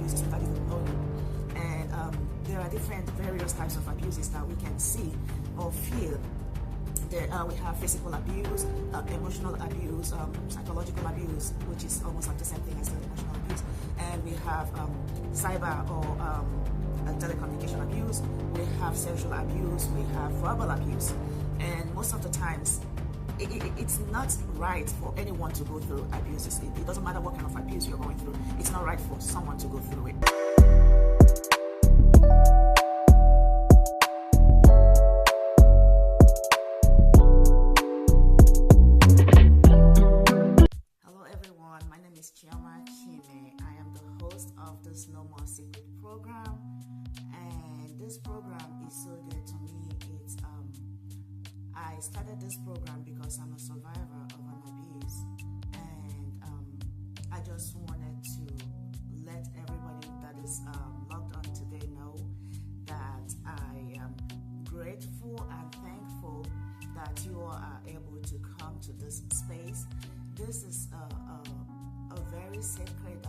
abuses without even knowing. And there are different various types of abuses that we can see or feel. We have physical abuse, emotional abuse, psychological abuse, which is almost like the same thing as the emotional abuse. And we have cyber or telecommunication abuse. We have sexual abuse. We have verbal abuse. And most of the times, it's not right for anyone to go through abuses. It doesn't matter what kind of abuse you're going through. It's not right for someone to go through it. Hello everyone, my name is Chioma Chime. I am the host of this No More Secret program, and this program is so dear to me. I started this program because I'm a survivor of an abuse, and I just wanted to let everybody that is logged on today know that I am grateful and thankful that you all are able to come to this space. This is a very sacred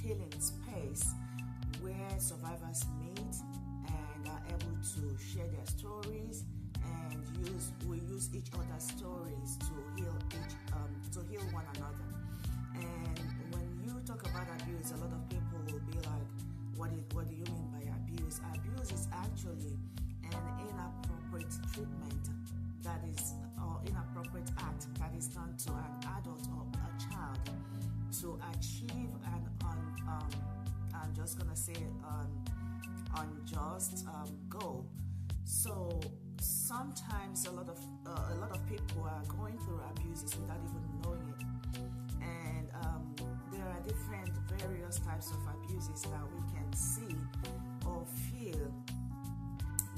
healing space where survivors meet and are able to share their stories, and we use each other's stories to heal one another. And when you talk about abuse, a lot of people will be like, what do you mean by abuse? Abuse is actually an inappropriate treatment that is, or inappropriate act that is done to an adult or a child to achieve an I'm just gonna say unjust goal. So sometimes a lot of people are going through abuses without even knowing it, and there are different various types of abuses that we can see or feel.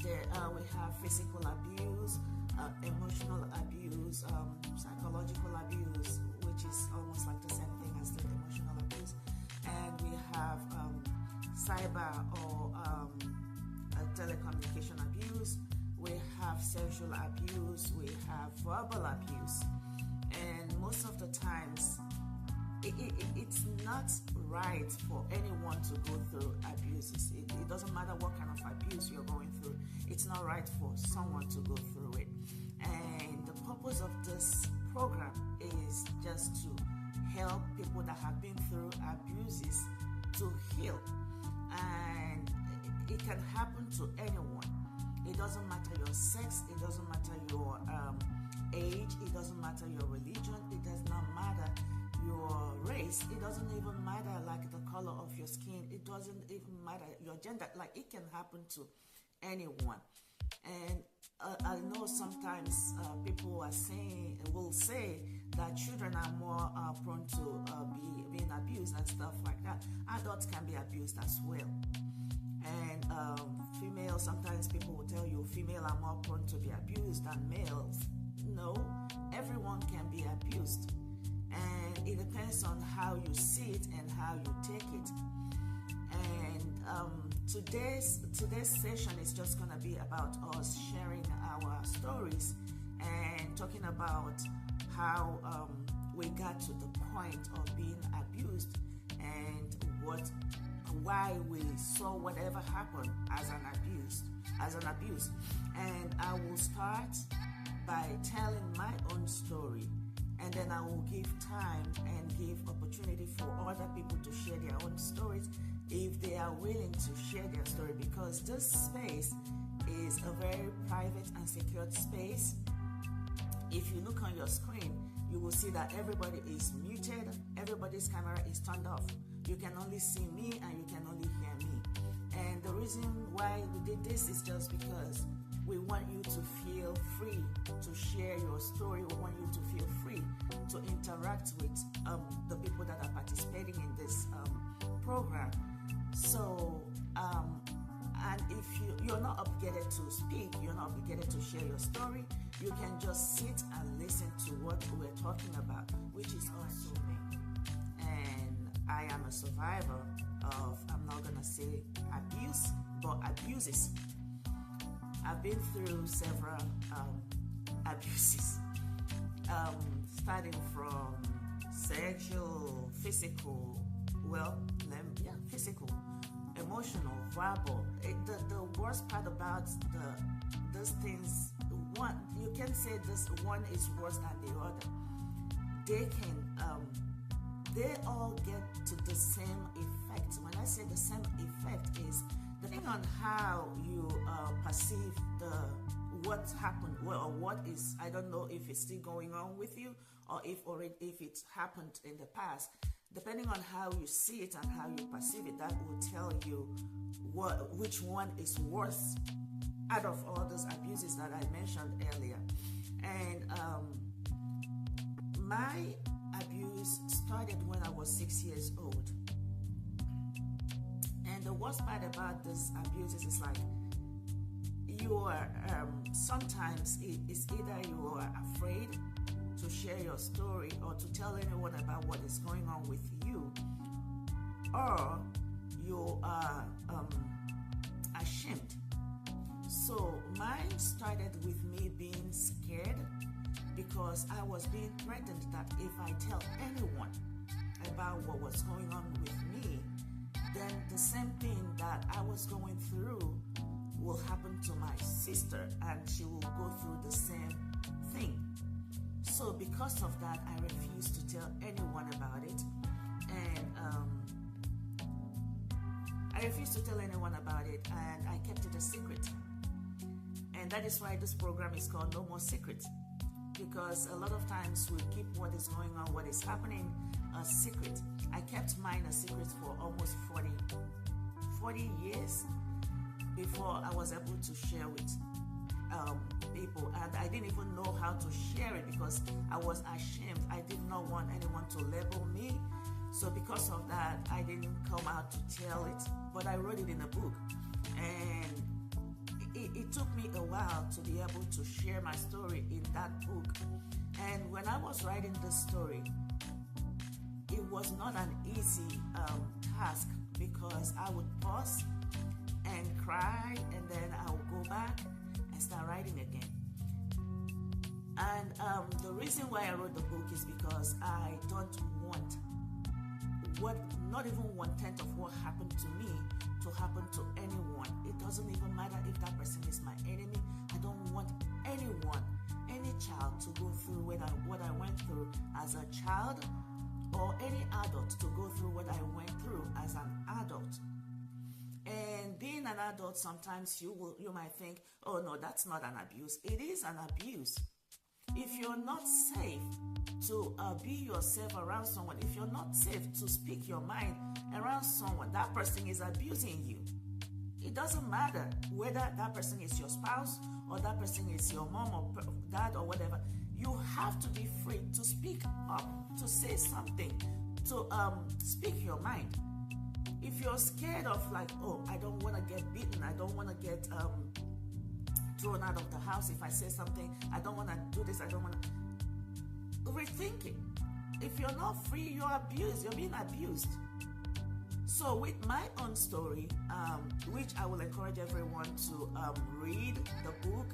We have physical abuse, emotional abuse, psychological abuse, which is almost like the same thing as the emotional abuse, and we have cyber or telecommunication abuse. We have sexual abuse. We have verbal abuse, and most of the times it's not right for anyone to go through abuses. It doesn't matter what kind of abuse you're going through. It's not right for someone to go through it. And the purpose of this program is just to help people that have been through abuses to heal. And it can happen to anyone. It doesn't matter your sex, it doesn't matter your age, it doesn't matter your religion, it does not matter your race, it doesn't even matter like the color of your skin, it doesn't even matter your gender. Like, it can happen to anyone. And I know sometimes people will say that children are more prone to being abused and stuff like that. Adults can be abused as well. And female, sometimes people will tell you female are more prone to be abused than males. No, everyone can be abused, and it depends on how you see it and how you take it. And today's session is just gonna be about us sharing our stories and talking about how we got to the point of being abused and why we saw whatever happened as an abuse. And I will start by telling my own story, and then I will give time and give opportunity for other people to share their own stories if they are willing to share their story, because this space is a very private and secured space. If you look on your screen, you will see that everybody is muted, everybody's camera is turned off. You can only see me and you can only hear me. And the reason why we did this is just because we want you to feel free to share your story. We want you to feel free to interact with the people that are participating in this program. So, and if you're not obligated to speak, you're not obligated to share your story, you can just sit and listen to what we're talking about, which is also me. And I am a survivor of, I'm not gonna say abuse, but abuses. I've been through several abuses, starting from sexual, physical, physical, emotional, verbal. The worst part about those things, one, you can say this one is worse than the other. They all get to the same effect. When I say the same effect is depending on how you perceive what happened, or what is, I don't know if it's still going on with you, or if it happened in the past. Depending on how you see it and how you perceive it, that will tell you which one is worse out of all those abuses that I mentioned earlier. And my abuse started when I was 6 years old. And the worst part about this abuses is like you are sometimes it's either you are afraid to share your story or to tell anyone about what is going on with you, or you are ashamed. So mine started with me being scared because I was being threatened that if I tell anyone about what was going on with me, then the same thing that I was going through will happen to my sister and she will go through the same thing. So because of that, I refused to tell anyone about it. And I refused to tell anyone about it, and I kept it a secret. And that is why this program is called No More Secrets. Because a lot of times we keep what is going on, what is happening, a secret. I kept mine a secret for almost 40 years before I was able to share with people. And I didn't even know how to share it because I was ashamed. I did not want anyone to label me. So because of that, I didn't come out to tell it. But I wrote it in a book. And it took me a while to be able to share my story in that book. And when I was writing this story, it was not an easy task because I would pause and cry, and then I would go back and start writing again. And the reason why I wrote the book is because I don't want not even 1/10 of what happened to me to happen to anyone. It doesn't even matter if that person is my enemy. I don't want anyone, any child, to go through what I went through as a child, or any adult to go through what I went through as an adult. And being an adult, sometimes you might think, oh no, that's not an abuse. It is an abuse. If you're not safe to be yourself around someone, if you're not safe to speak your mind around someone, that person is abusing you. It doesn't matter whether that person is your spouse or that person is your mom or dad or whatever. You have to be free to speak up, to say something, to speak your mind. If you're scared of like, oh, I don't want to get beaten, I don't want to get thrown out of the house if I say something, I don't want to do this, I don't want to, rethink it. If you're not free, you're abused, you're being abused. So with my own story, which I will encourage everyone to read the book,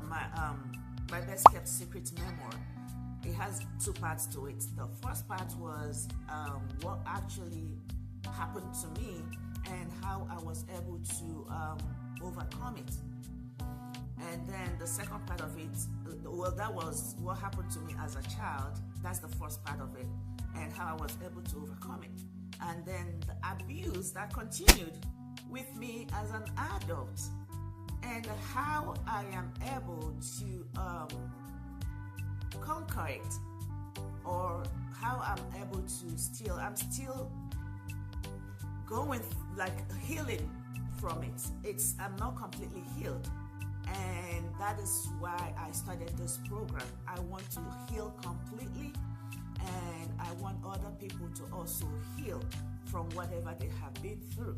my best kept secret memoir. It has 2 parts to it. The first part was what actually happened to me and how I was able to overcome it. And then the second part of it, well, that was what happened to me as a child. That's the first part of it, and how I was able to overcome it. And then the abuse that continued with me as an adult, and how I am able to conquer it, or how I'm able to I'm still going, like, healing from it. I'm not completely healed. And that is why I started this program. I want to heal completely, and I want other people to also heal from whatever they have been through.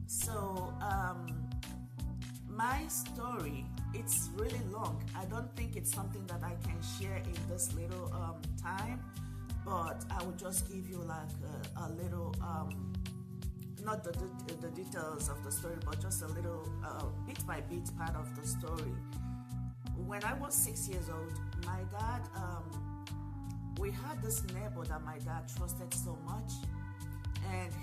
So my story, it's really long. I don't think it's something that I can share in this little time, but I will just give you like a little not the details of the story, but just a little bit by bit part of the story. When I was 6 years old, my dad, we had this neighbor that my dad trusted so much.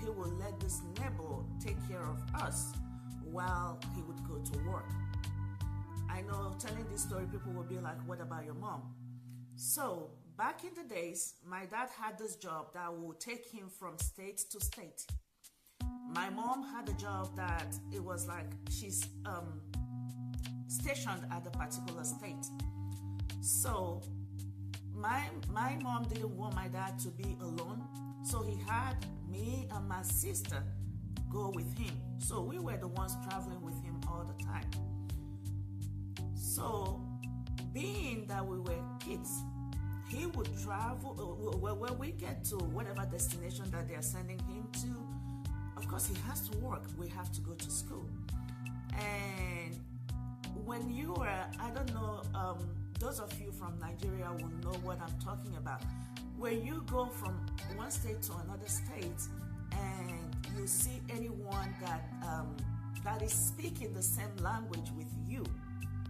he would let this neighbor take care of us while he would go to work. I know telling this story, people will be like, what about your mom? So back in the days, my dad had this job that would take him from state to state. My mom had a job that it was like she's stationed at a particular state. So my mom didn't want my dad to be alone, so he had me and my sister go with him. So we were the ones traveling with him all the time. So being that we were kids, he would travel, when we get to whatever destination that they are sending him to, of course he has to work, we have to go to school. And when you are, I don't know, those of you from Nigeria will know what I'm talking about. When you go from one state to another state and you see anyone that is speaking the same language with you,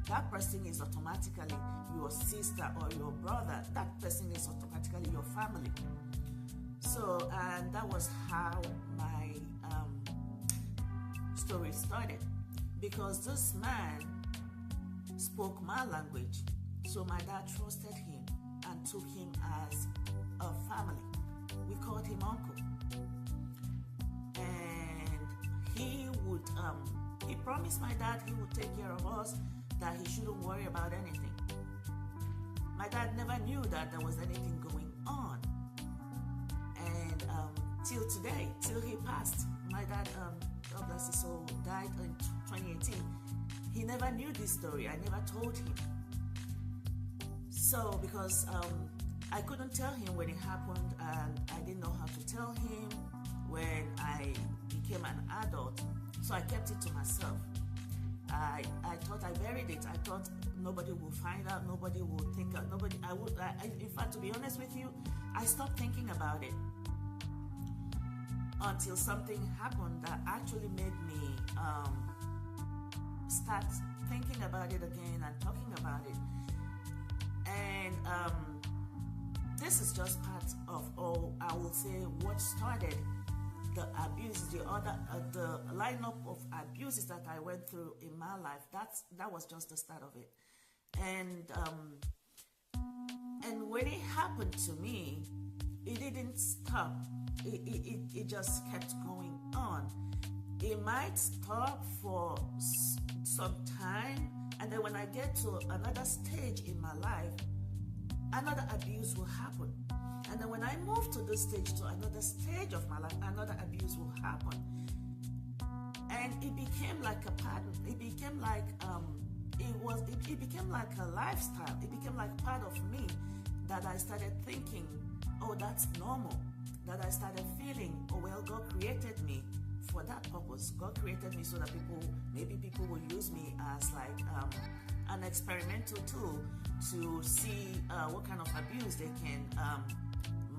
that person is automatically your sister or your brother. That person is automatically your family. So, and that was how my story started, because this man spoke my language. So my dad trusted him and took him as a family. We called him uncle. And he promised my dad he would take care of us, that he shouldn't worry about anything. My dad never knew that there was anything going on. And till today, till he passed, my dad, God bless his soul, died in 2018. He never knew this story. I never told him. So, because I couldn't tell him when it happened, and I didn't know how to tell him when I became an adult, so I kept it to myself. I thought I buried it. I thought nobody will find out, nobody will think, in fact, to be honest with you, I stopped thinking about it until something happened that actually made me start thinking about it again and talking about it. And this is just part of all, I will say, what started the abuse, the lineup of abuses that I went through in my life. That was just the start of it. And when it happened to me, it didn't stop. It just kept going on. It might stop for some time, and then when I get to another stage in my life, another abuse will happen. And then when I move to this stage, to another stage of my life, another abuse will happen. And it became like a pattern. It became like it became like a lifestyle. It became like part of me, that I started thinking, oh, that's normal. That I started feeling, oh, well, God created me for that purpose. God created me so that maybe people will use me as like an experimental tool to see what kind of abuse they can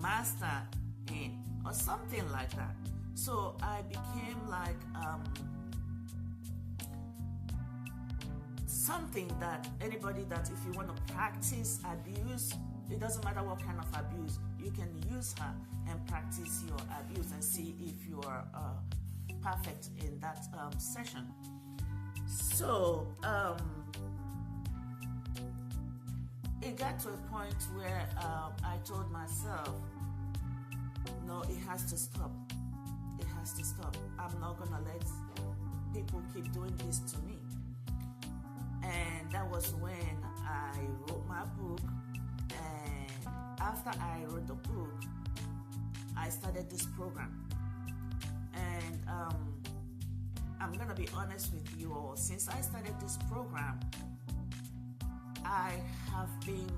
master in, or something like that. So I became like something that anybody, that if you want to practice abuse, it doesn't matter what kind of abuse, you can use her and practice your abuse and see if you are perfect in that session. So it got to a point where I told myself, no, it has to stop. It has to stop. I'm not gonna let people keep doing this to me. And that was when I wrote my book. And after I wrote the book, I started this program. And I'm gonna be honest with you all. Since I started this program, I have been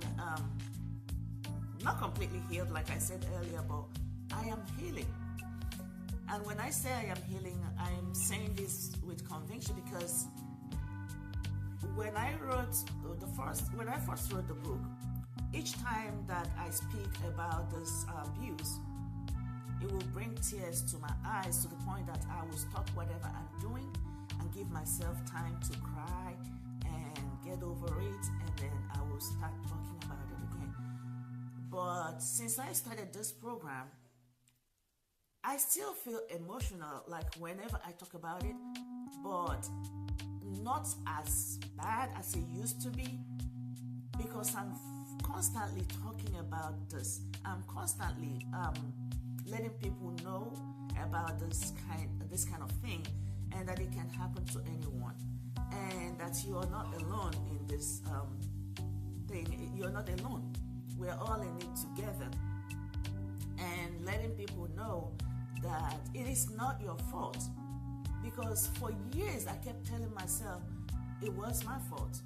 not completely healed, like I said earlier, but I am healing. And when I say I am healing, I am saying this with conviction, because when I first wrote the book, each time that I speak about this abuse, it will bring tears to my eyes, to the point that I will stop whatever I'm doing and give myself time to cry and get over it, and then I will start talking about it again. But since I started this program, I I still feel emotional, like whenever I talk about it, but not as bad as it used to be, because I'm constantly talking about this. I'm constantly letting people know about this kind of thing, and that it can happen to anyone, and that you are not alone in this thing. You're not alone. We're all in it together, and letting people know that it is not your fault. Because for years I kept telling myself it was my fault.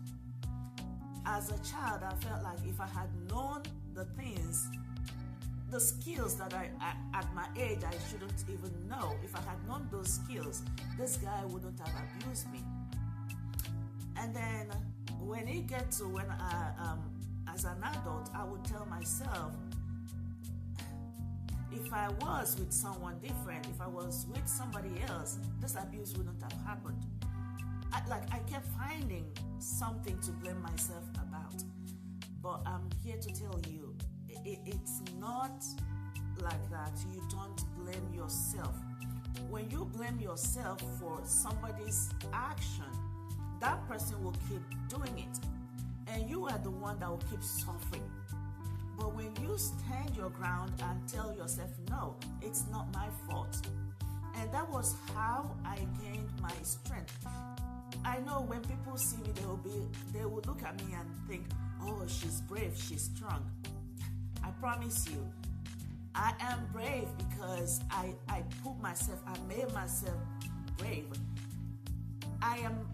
As a child, I felt like if I had known the things, the skills that at my age I shouldn't even know, if I had known those skills, this guy wouldn't have abused me. And then when it gets to when as an adult, I would tell myself, if I was with someone different, if I was with somebody else, this abuse wouldn't have happened. I kept finding something to blame myself about. But I'm here to tell you, it's not like that. You don't blame yourself. When you blame yourself for somebody's action, that person will keep doing it. And you are the one that will keep suffering. But when you stand your ground and tell yourself, no, it's not my fault. And that was how I gained my strength. I know when people see me, they will look at me and think, oh, she's brave, she's strong. I promise you, I am brave because I made myself brave. I am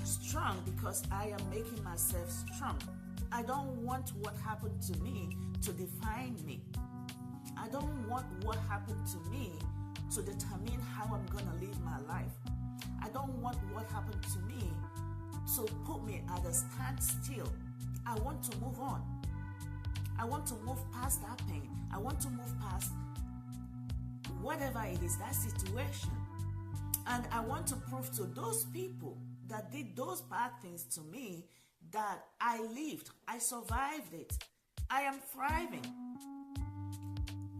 strong because I am making myself strong. I don't want what happened to me to define me. I don't want what happened to me to determine how I'm going to live my life. I don't want what happened to me to put me at a standstill. I want to move on. I want to move past that pain. I want to move past whatever it is, that situation. And I want to prove to those people that did those bad things to me that I lived, I survived it, I am thriving.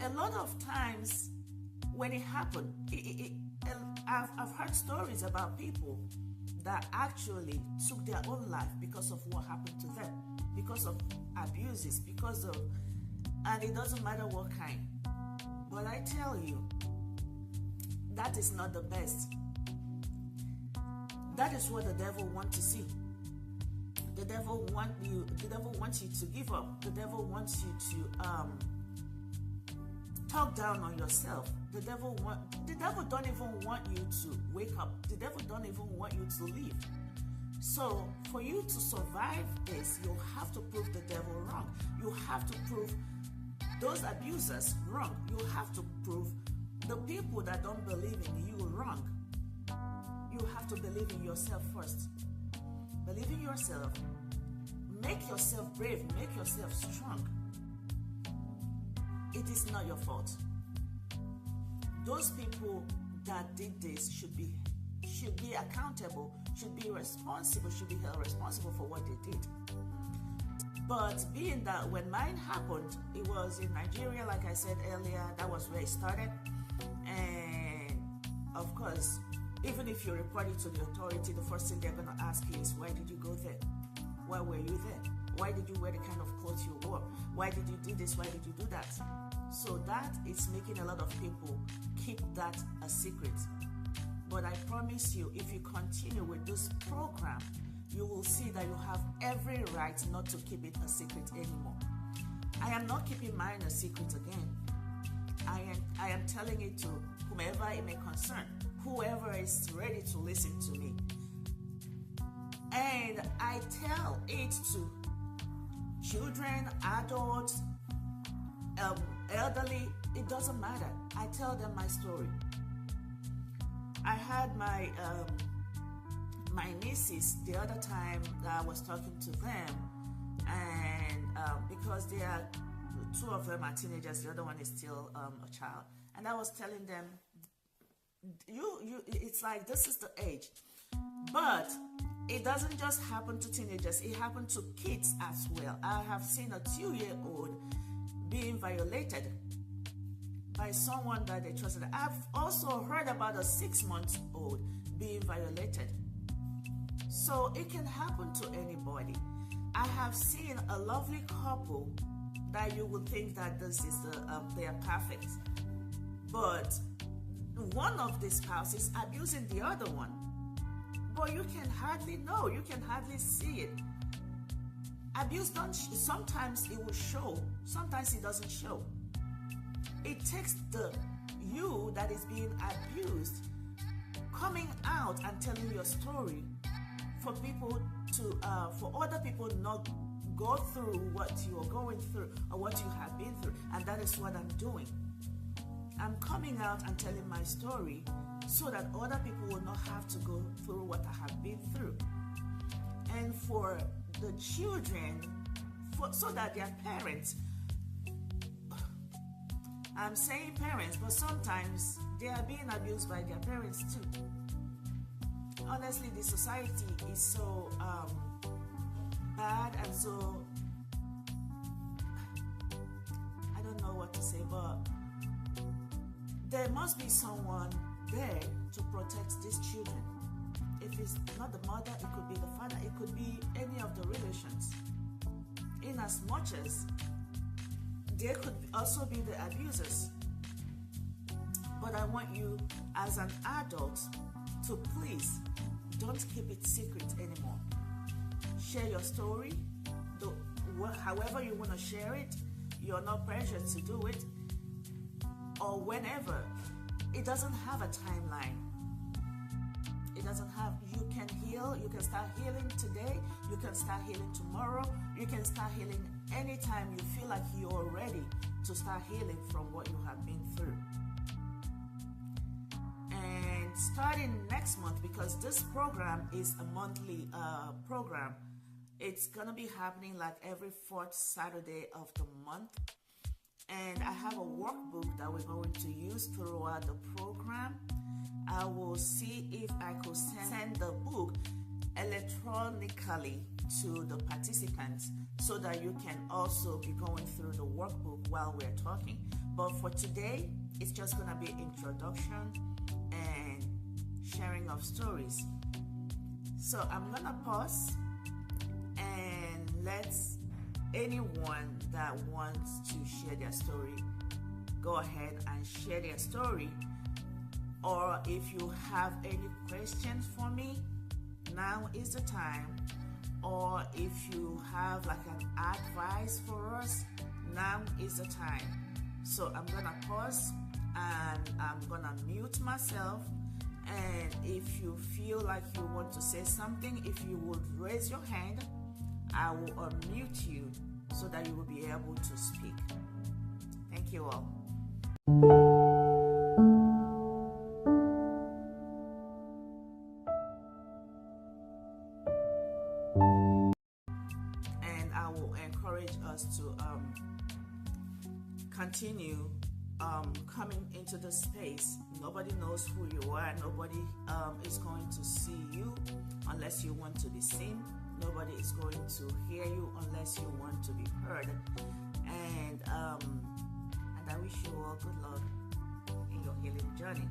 A lot of times when it happened, I've heard stories about people that actually took their own life because of what happened to them, because of abuses, and it doesn't matter what kind. But I tell you, that is not the best. That is what the devil wants to see. The devil wants you to give up. The devil wants you to talk down on yourself. The devil don't even want you to wake up. The devil don't even want you to live. So for you to survive this, you have to prove the devil wrong. You have to prove those abusers wrong. You have to prove the people that don't believe in you wrong. You have to believe in yourself first. Believe in yourself. Make yourself brave. Make yourself strong. It is not your fault. Those people that did this should be accountable, should be responsible, should be held responsible for what they did. But being that when mine happened, it was in Nigeria, like I said earlier, that was where it started. And of course, even if you report it to the authority, the first thing they're going to ask you is, why did you go there? Why were you there? Why did you wear the kind of clothes you wore? Why did you do this? Why did you do that? So that is making a lot of people keep that a secret. But I promise you, if you continue with this program, you will see that you have every right not to keep it a secret anymore. I am not keeping mine a secret again. I am telling it to whomever it may concern, whoever is ready to listen to me. And I tell it to children, adults, elderly, it doesn't matter. I tell them my story. I had my nieces the other time that I was talking to them, and because they are, two of them are teenagers, the other one is still a child, and I was telling them, it's like this is the age, but it doesn't just happen to teenagers, it happens to kids as well. I have seen a 2-year-old being violated by someone that they trusted. I've also heard about a 6-month-old being violated. So it can happen to anybody. I have seen a lovely couple that you would think that this is they are perfect, but one of the spouses abusing the other one. But you can hardly know, you can hardly see it. Abuse sometimes it will show, sometimes it doesn't show. It takes the you that is being abused coming out and telling your story for people to for other people not go through what you are going through or what you have been through. And that is what I'm doing. I'm coming out and telling my story so that other people will not have to go through what I have been through. And for the children, so that their parents, I'm saying parents, but sometimes they are being abused by their parents too. Honestly, the society is so bad and so, I don't know what to say, but there must be someone there to protect these children. If it's not the mother, it could be the father, it could be any of the relations. In as much as they could also be the abusers. But I want you as an adult to please don't keep it secret anymore. Share your story, however you want to share it. You're not pressured to do it, or whenever. It doesn't have a timeline. It doesn't have, you can heal, you can start healing today, you can start healing tomorrow, you can start healing anytime you feel like you're ready to start healing from what you have been through. And starting next month, because this program is a monthly program, it's gonna be happening like every 4th Saturday of the month. And I have a workbook that we're going to use throughout the program. I will see if I could send the book electronically to the participants so that you can also be going through the workbook while we're talking. But for today, it's just going to be introduction and sharing of stories. So I'm going to pause and let's anyone that wants to share their story, go ahead and share their story. Or if you have any questions for me, now is the time. Or if you have like an advice for us, now is the time. So I'm gonna pause and I'm gonna mute myself. And if you feel like you want to say something, if you would raise your hand, I will unmute you so that you will be able to speak. Thank you all. And I will encourage us to continue coming into the space. Nobody knows who you are. Nobody is going to see you unless you want to be seen. Nobody is going to hear you unless you want to be heard. And I wish you all good luck in your healing journey.